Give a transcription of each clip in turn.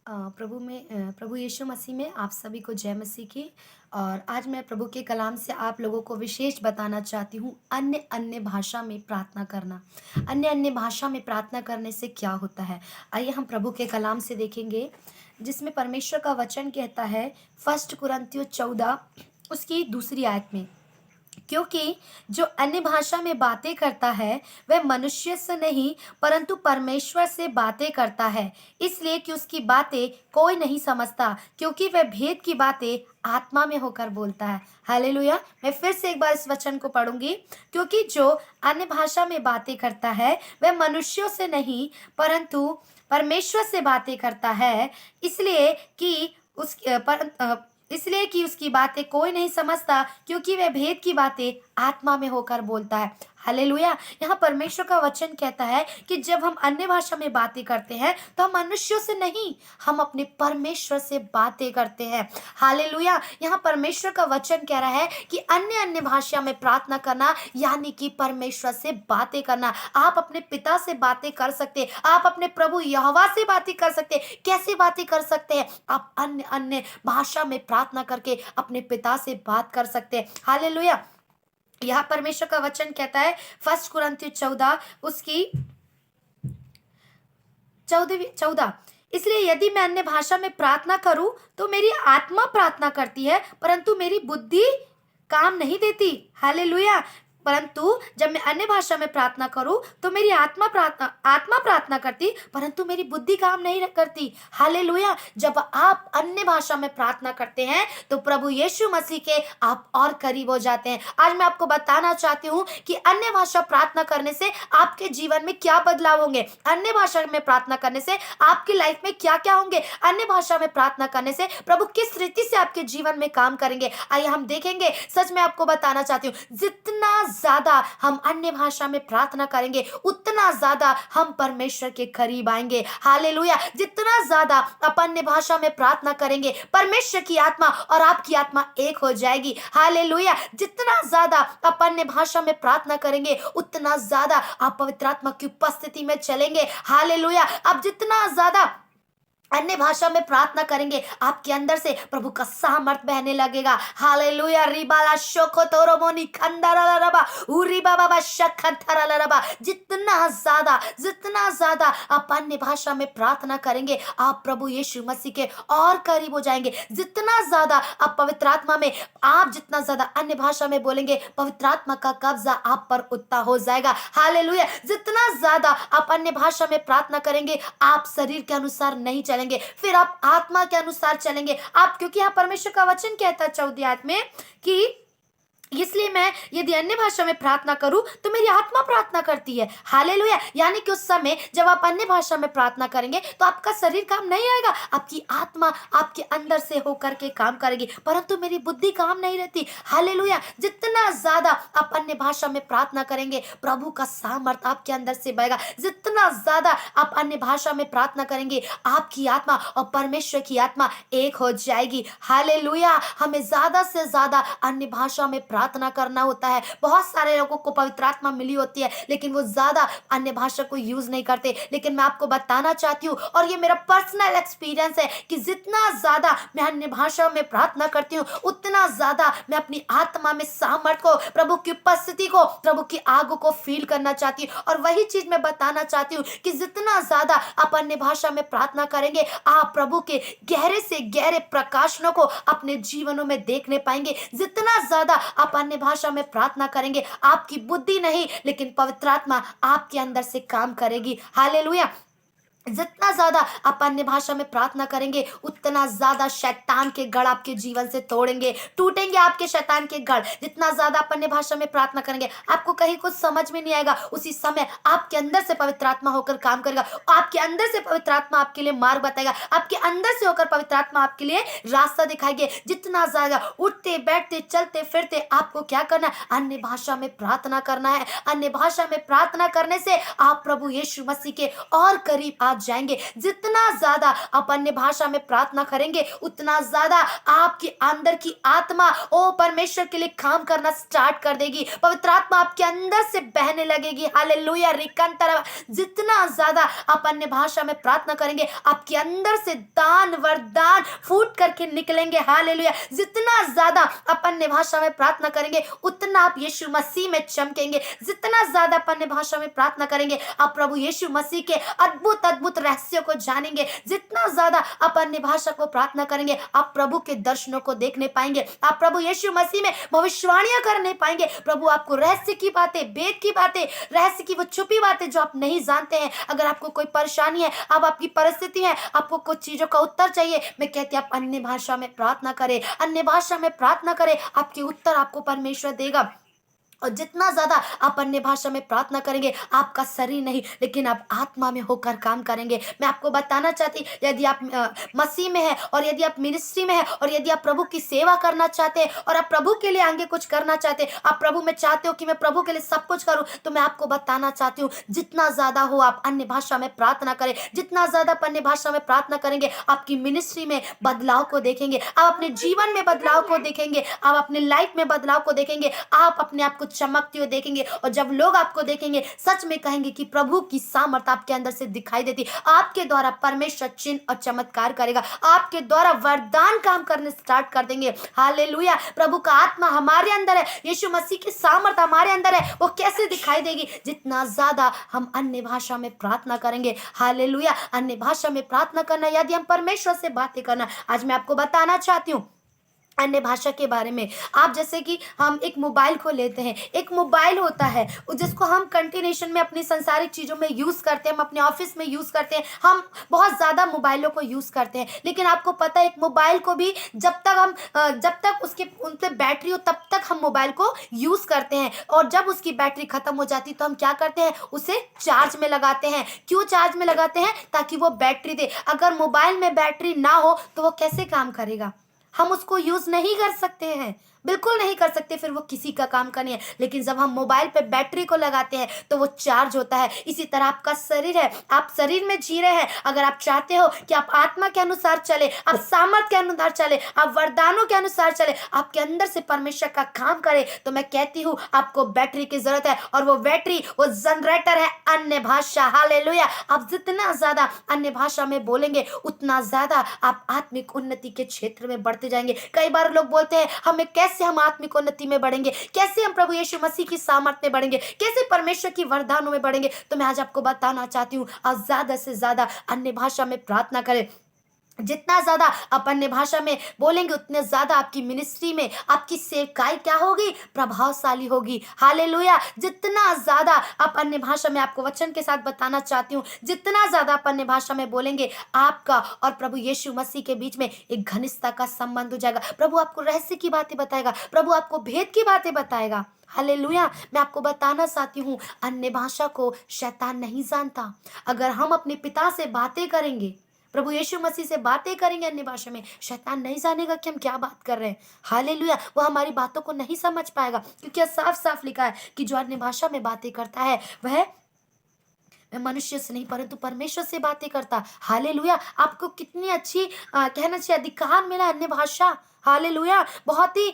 प्रभु यीशु मसीह में आप सभी को जय मसीह की। और आज मैं प्रभु के कलाम से आप लोगों को विशेष बताना चाहती हूँ अन्य अन्य भाषा में प्रार्थना करना। अन्य अन्य भाषा में प्रार्थना करने से क्या होता है, आइए हम प्रभु के कलाम से देखेंगे, जिसमें परमेश्वर का वचन कहता है फर्स्ट कुरिन्थियों 14 उसकी दूसरी आयत में, क्योंकि जो अन्य भाषा में बातें करता है वह मनुष्य से नहीं परंतु परमेश्वर से बातें करता है, इसलिए कि उसकी बातें कोई नहीं समझता, क्योंकि वह भेद की बातें आत्मा में होकर बोलता है। हालेलुया। मैं फिर से एक बार इस वचन को पढ़ूंगी। क्योंकि जो अन्य भाषा में बातें करता है वह मनुष्यों से नहीं परंतु परमेश्वर से बातें करता है, इसलिए कि उस इसलिए कि उसकी बातें कोई नहीं समझता, क्योंकि वह भेद की बातें आत्मा में होकर बोलता है। हालेलुया। यहाँ परमेश्वर का वचन कहता है कि जब हम अन्य भाषा में बातें करते हैं तो हम मनुष्यों से नहीं, हम अपने परमेश्वर से बातें करते हैं। हालेलुया। यहाँ परमेश्वर का वचन कह रहा है कि अन्य अन्य भाषा में प्रार्थना करना यानी कि परमेश्वर से बातें करना। आप अपने पिता से बातें कर सकते, आप अपने प्रभु यहोवा से बातें कर सकते। कैसे बातें कर सकते हैं? आप अन्य अन्य भाषा में प्रार्थना करके अपने पिता से बात कर सकते हैं। हालेलुया। यहाँ परमेश्वर का वचन कहता है फर्स्ट कुरिन्थियों 14 उसकी 14, इसलिए यदि मैं अन्य भाषा में प्रार्थना करूं तो मेरी आत्मा प्रार्थना करती है परंतु मेरी बुद्धि काम नहीं देती। हालेलुया। परंतु जब मैं अन्य भाषा में प्रार्थना करूं तो मेरी आत्मा प्रार्थना करती परंतु मेरी बुद्धि काम नहीं करती। हालेलुया। जब आप अन्य भाषा में प्रार्थना करते हैं तो प्रभु यीशु मसीह के आप और करीब हो जाते हैं। आज मैं आपको बताना चाहती हूँ कि अन्य भाषा प्रार्थना करने से आपके जीवन में क्या बदलाव होंगे, अन्य भाषा में प्रार्थना करने से आपकी लाइफ में क्या क्या होंगे, अन्य भाषा में प्रार्थना करने से प्रभु किस रीति से आपके जीवन में काम करेंगे। आइए हम देखेंगे। सच में आपको बताना चाहती हूँ, जितना ज्यादा हम अन्य भाषा में प्रार्थना करेंगे उतना ज्यादा हम परमेश्वर के करीब आएंगे। हालेलुया। जितना ज्यादा आप अन्य भाषा में प्रार्थना करेंगे परमेश्वर की आत्मा और आपकी आत्मा एक हो जाएगी। हालेलुया। जितना ज्यादा आप अन्य भाषा में प्रार्थना करेंगे उतना ज्यादा आप पवित्र आत्मा की उपस्थिति में चलेंगे। हालेलुया। आप जितना ज्यादा अन्य भाषा में प्रार्थना करेंगे आपके अंदर से प्रभु का सामर्थ बहने लगेगा। हालेलुया। रिबाला शोको तोरोमोनी खंडारा रबा उरिबा बाबा शखंथरा रबा। जितना ज्यादा आप अन्य भाषा में प्रार्थना करेंगे आप प्रभु यीशु मसीह के और करीब हो जाएंगे। जितना ज्यादा आप पवित्र आत्मा में, आप जितना ज्यादा अन्य भाषा में बोलेंगे पवित्र आत्मा का कब्जा आप पर उतना हो जाएगा। हालेलुया। जितना ज्यादा आप अन्य भाषा में प्रार्थना करेंगे आप शरीर के अनुसार नहीं चलेंगे, फिर आप आत्मा के अनुसार चलेंगे। आप, क्योंकि यहाँ परमेश्वर का वचन कहता है 14 आयत में कि इसलिए मैं यदि अन्य भाषा में प्रार्थना करूं तो मेरी आत्मा प्रार्थना करती है। हालेलुया। यानी कि उस समय जब आप अन्य भाषा में प्रार्थना करेंगे तो आपका शरीर काम नहीं आएगा, आपकी आत्मा आपके अंदर से होकर के काम करेगी, परंतु मेरी बुद्धि काम नहीं रहती। हालेलुया। जितना ज्यादा आप अन्य भाषा में प्रार्थना करेंगे प्रभु का सामर्थ आपके अंदर से बहेगा। जितना ज्यादा आप अन्य भाषा में प्रार्थना करेंगे आपकी आत्मा और परमेश्वर की आत्मा एक हो जाएगी। हालेलुया। हमें ज्यादा से ज्यादा अन्य भाषा में प्रार्थना करना होता है। बहुत सारे लोगों को पवित्र आत्मा मिली होती है लेकिन वो ज्यादा अन्य भाषा को यूज नहीं करते, लेकिन मैं आपको बताना चाहती हूँ और ये मेरा पर्सनल एक्सपीरियंस है कि जितना ज्यादा मैं अन्य भाषा में प्रार्थना करती हूँ उतना ज्यादा मैं अपनी आत्मा में सामर्थ को, प्रभु की उपस्थिति को, प्रभु की आग को फील करना चाहती हूँ। और वही चीज मैं बताना चाहती हूँ कि जितना ज्यादा आप अन्य भाषा में प्रार्थना करेंगे आप प्रभु के गहरे से गहरे प्रकाशनों को अपने जीवनों में देखने पाएंगे। जितना ज्यादा आप अन्य भाषा में प्रार्थना करेंगे आपकी बुद्धि नहीं लेकिन पवित्र आत्मा आपके अंदर से काम करेगी। हालेलुया। जितना ज्यादा आप अन्य भाषा में प्रार्थना करेंगे उतना ज्यादा शैतान के गढ़ आपके जीवन से तोड़ेंगे, टूटेंगे आपके शैतान के गढ़। जितना ज्यादा आप अन्य भाषा में प्रार्थना करेंगे आपको कहीं कुछ समझ में नहीं आएगा, उसी समय आपके अंदर से पवित्र आत्मा होकर काम करेगा, आपके अंदर से पवित्र आत्मा आपके लिए मार्ग बताएगा, आपके अंदर से होकर पवित्र आत्मा आपके लिए रास्ता दिखाएगी। जितना ज्यादा उठते बैठते चलते फिरते आपको क्या करना है? अन्य भाषा में प्रार्थना करना है। अन्य भाषा में प्रार्थना करने से आप प्रभु यीशु मसीह के और करीब पास जाएंगे। जितना ज्यादा आप अन्य भाषा में प्रार्थना करेंगे उतना ज्यादा आपके अंदर की आत्मा ओ परमेश्वर के लिए काम करना स्टार्ट कर देगी। पवित्र आत्मा आपके अंदर से बहने लगेगी। हालेलुया रिकंतर। जितना ज्यादा आप अन्य भाषा में प्रार्थना करेंगे आपके अंदर से दान वरदान फूट करके निकलेंगे। हालेलुया। जितना ज्यादा आप अन्य भाषा में प्रार्थना करेंगे उतना आप यीशु मसीह में चमकेंगे। जितना ज्यादा आप अन्य भाषा में प्रार्थना करेंगे आप प्रभु यीशु मसीह के अद्भुत अद्भुत रहस्यों को जानेंगे। जितना ज्यादा आप अन्य भाषा को प्रार्थना करेंगे आप प्रभु के दर्शनों को देखने पाएंगे। आप प्रभु यीशु मसीह में भविष्यवाणियां करने पाएंगे। प्रभु आपको रहस्य की बातें, वेद की बातें, रहस्य की वो छुपी बातें जो आप नहीं जानते हैं। अगर आपको कोई परेशानी है, अब आपकी परिस्थिति है, आपको कुछ चीजों का उत्तर चाहिए, मैं कहती हूं आप अन्य भाषा में प्रार्थना करें, अन्य भाषा में प्रार्थना करें, आपके उत्तर आपको परमेश्वर देगा। और जितना ज्यादा आप अन्य भाषा में प्रार्थना करेंगे आपका शरीर नहीं लेकिन आप आत्मा में होकर काम करेंगे। मैं आपको बताना चाहती यदि आप मसीह में है और यदि आप मिनिस्ट्री में है और यदि आप प्रभु की सेवा करना चाहते हैं और आप प्रभु के लिए आगे कुछ करना चाहते हैं, आप प्रभु में चाहते हो कि मैं प्रभु के लिए सब कुछ करूं, तो मैं आपको बताना चाहती हूँ जितना ज्यादा हो आप अन्य भाषा में प्रार्थना करें। जितना ज्यादा आप अन्य भाषा में प्रार्थना करेंगे आपकी मिनिस्ट्री में बदलाव को देखेंगे, आप अपने जीवन में बदलाव को देखेंगे, आप अपने लाइफ में बदलाव को देखेंगे, आप अपने आप को चमकते हुए देखेंगे। और जब लोग आपको देखेंगे सच में कहेंगे कि प्रभु की सामर्थ्य आपके अंदर से दिखाई देती। आपके द्वारा परमेश्वर चिन्ह और चमत्कार करेगा, आपके द्वारा वरदान काम करने स्टार्ट कर देंगे। हालेलुया। प्रभु का आत्मा हमारे अंदर है, यीशु मसीह की सामर्थ्य हमारे अंदर है, वो कैसे दिखाई देगी? जितना ज्यादा हम अन्य भाषा में प्रार्थना करेंगे। हालेलुया। अन्य भाषा में प्रार्थना करना यदि हम परमेश्वर से बातें करना, आज मैं आपको बताना चाहती हूँ अन्य भाषा के बारे में। आप जैसे कि हम एक मोबाइल को लेते हैं, एक मोबाइल होता है जिसको हम कंटिन्यूशन में अपनी संसारिक चीजों में यूज करते हैं, हम अपने ऑफिस में यूज करते हैं, हम बहुत ज्यादा मोबाइलों को यूज करते हैं। लेकिन आपको पता है एक मोबाइल को भी जब तक उसके उन पे बैटरी हो तब तक हम मोबाइल को यूज करते हैं, और जब उसकी बैटरी खत्म हो जाती तो हम क्या करते हैं? उसे चार्ज में लगाते हैं। क्यों चार्ज में लगाते हैं? ताकि वो बैटरी दे। अगर मोबाइल में बैटरी ना हो तो वो कैसे काम करेगा? हम उसको यूज नहीं कर सकते हैं, बिल्कुल नहीं कर सकते, फिर वो किसी का काम का नहीं है। लेकिन जब हम मोबाइल पे बैटरी को लगाते हैं तो वो चार्ज होता है। इसी तरह आपका शरीर है, आप शरीर में जी रहे हैं। अगर आप चाहते हो कि आप आत्मा के अनुसार चले, आप सामर्थ के अनुसार चले, आप वरदानों के अनुसार चले, आपके अंदर से परमेश्वर का काम करे, तो मैं कहती हूँ आपको बैटरी की जरूरत है। और वो बैटरी, वो जनरेटर है अन्य भाषा। हालेलुया। आप जितना ज्यादा अन्य भाषा में बोलेंगे उतना ज्यादा आप आत्मिक उन्नति के क्षेत्र में बढ़ते जाएंगे। कई बार लोग बोलते हैं हमें कैसे हम आत्मिक उन्नति में बढ़ेंगे, कैसे हम प्रभु यीशु मसीह की सामर्थ में बढ़ेंगे, कैसे परमेश्वर की वरदानों में बढ़ेंगे? तो मैं आज आपको बताना चाहती हूँ आप ज्यादा से ज्यादा अन्य भाषा में प्रार्थना करें। जितना ज्यादा आप अन्य भाषा में बोलेंगे उतने ज्यादा आपकी मिनिस्ट्री में आपकी सेवकाई क्या होगी? प्रभावशाली होगी। हालेलुया। जितना ज्यादा आप अन्य भाषा में, आपको वचन के साथ बताना चाहती हूँ, जितना ज्यादा आप अन्य भाषा में बोलेंगे आपका और प्रभु यीशु मसीह के बीच में एक घनिष्ठता का संबंध हो जाएगा। प्रभु आपको रहस्य की बातें बताएगा, प्रभु आपको भेद की बातें बताएगा। हालेलुया। मैं आपको बताना चाहती हूँ अन्य भाषा को शैतान नहीं जानता। अगर हम अपने पिता से बातें करेंगे, प्रभु यीशु मसीह से बातें करेंगे अन्य भाषा में, शैतान नहीं जानेगा कि हम क्या बात कर रहे हैं। हालेलुया। वो हमारी बातों को नहीं समझ पाएगा, क्योंकि साफ साफ लिखा है कि जो अन्य भाषा में बातें करता है वह मनुष्य से नहीं परंतु परमेश्वर से बातें करता। हालेलुया। आपको कितनी अच्छी कहना चाहिए अधिकार मिला अन्य भाषा। हालेलुया। बहुत ही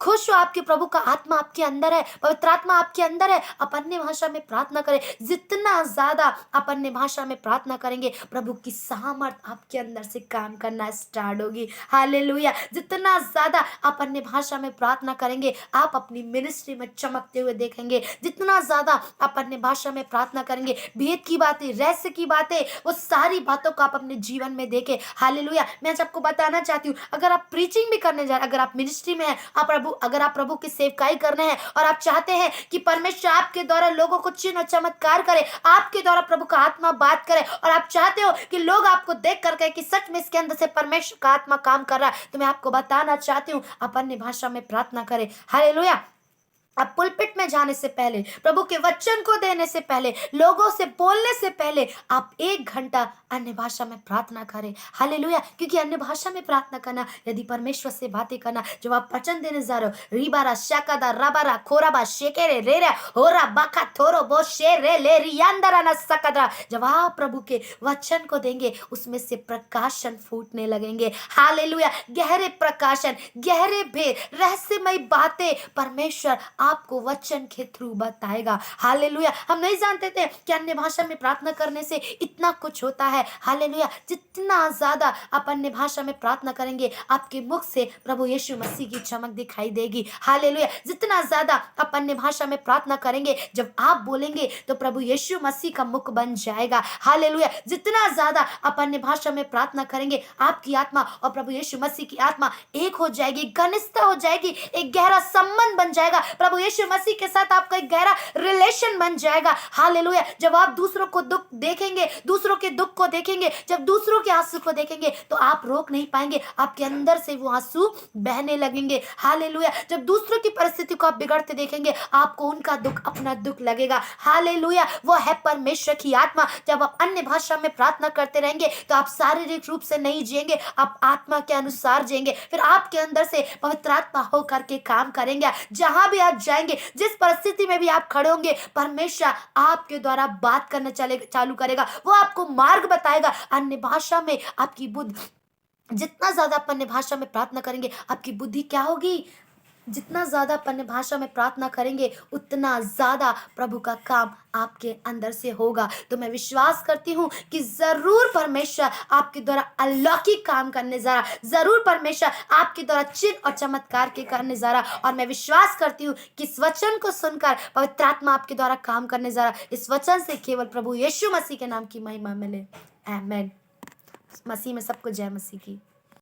खुश हो आपके प्रभु का आत्मा आपके अंदर है, पवित्र आत्मा आपके अंदर है। आप अन्य भाषा में प्रार्थना करें। जितना ज्यादा आप अन्य भाषा में प्रार्थना करेंगे प्रभु की सामर्थ आपके अंदर से काम करना स्टार्ट होगी। हालेलुया। जितना ज्यादा आप अन्य भाषा में प्रार्थना करेंगे आप अपनी मिनिस्ट्री में चमकते हुए देखेंगे। जितना ज्यादा आप अन्य भाषा में प्रार्थना करेंगे भेद की बातें, रहस्य की बातें, वो सारी बातों को आप अपने जीवन में देखें। हालेलुया। मैं आज आपको बताना चाहती हूँ अगर आप प्रीचिंग भी करने जा रहे हैं, अगर आप मिनिस्ट्री में हैं, अगर आप प्रभु की सेवकाई करने हैं और आप चाहते हैं कि परमेश्वर आपके द्वारा लोगों को चिन्ह और चमत्कार करे, आपके द्वारा प्रभु का आत्मा बात करे, और आप चाहते हो कि लोग आपको देख कर कहे कि सच में इसके अंदर से परमेश्वर का आत्मा काम कर रहा है, तो मैं आपको बताना चाहती हूँ आप अन्य भाषा में प्रार्थना करें। हालेलुया। आप पुलपिट में जाने से पहले, प्रभु के वचन को देने से पहले, लोगों से बोलने से पहले आप 1 घंटा अन्य भाषा में प्रार्थना करें। हालेलुया। क्योंकि अन्य भाषा में प्रार्थना करना, यदि परमेश्वर से बातें करना, जब आप वचन देने जा रहे हो, रीबारा शाकादा रबारा खोराबा शेकेरे रेरा होरा बाका थोरो बो शेरे ले रियांदरा न सकदरा, जब आप प्रभु के वचन को देंगे, उसमें से प्रकाशन फूटने लगेंगे। हालेलुया। गहरे प्रकाशन, गहरे भेद, रहस्यमय बातें परमेश्वर आपको वचन के थ्रू बताएगा। हालेलुया। हम नहीं जानते थे कि अन्य भाषा में प्रार्थना करने से इतना कुछ होता है। हालेलुया। जितना ज्यादा आप अन्य भाषा में प्रार्थना करेंगे, आपके मुख से प्रभु यीशु मसीह की चमक दिखाई देगी। हालेलुया। जितना ज्यादा आप अन्य भाषा में प्रार्थना करेंगे, जब आप बोलेंगे तो प्रभु यीशु मसीह का मुख बन जाएगा। हालेलुया। जितना ज्यादा आप अन्य भाषा में प्रार्थना करेंगे, आपकी आत्मा और प्रभु यीशु मसीह की आत्मा एक हो जाएगी, घनिष्ठता हो जाएगी, एक गहरा संबंध बन जाएगा। प्रभु यीशु मसीह के साथ आपका एक गहरा रिलेशन बन जाएगा। हालेलुया। जब आप दूसरों को दुख देखेंगे, दूसरों के दुख को देखेंगे, जब दूसरों के आंसू को देखेंगे, तो आप रोक नहीं पाएंगे, आपके अंदर से वो आंसू बहने लगेंगे। हालेलुया। जब दूसरों की परिस्थिति को आप बिगड़ते देखेंगे, आपको उनका दुख अपना दुख लगेगा। हालेलुया। वो है परमेश्वर की आत्मा। जब आप अन्य भाषा में प्रार्थना करते रहेंगे, तो आप शारीरिक रूप से नहीं जिएंगे, आप आत्मा के अनुसार जिएंगे। फिर आपके अंदर से पवित्र आत्मा होकर के काम करेंगे। जहां भी आप जाएंगे, जिस परिस्थिति में भी आप खड़े होंगे, परमेश्वर आपके द्वारा बात करना चालू करेगा। वो आपको मार्ग बताएगा। अन्य भाषा में आपकी बुद्धि, जितना ज्यादा आप अन्य भाषा में प्रार्थना करेंगे, आपकी बुद्धि क्या होगी? जितना ज्यादा आप अन्य भाषा में प्रार्थना करेंगे, उतना ज्यादा प्रभु का काम आपके अंदर से होगा। तो मैं विश्वास करती हूँ कि जरूर परमेश्वर आपके द्वारा अलौकिक काम करने जा रहा, जरूर परमेश्वर आपके द्वारा चिन्ह और चमत्कार के करने जा रहा। और मैं विश्वास करती हूँ कि इस वचन को सुनकर पवित्र आत्मा आपके द्वारा काम करने जा रहा। इस वचन से केवल प्रभु यीशु मसीह के नाम की महिमा मिले। आमीन। मसीह में सबको जय मसीह की।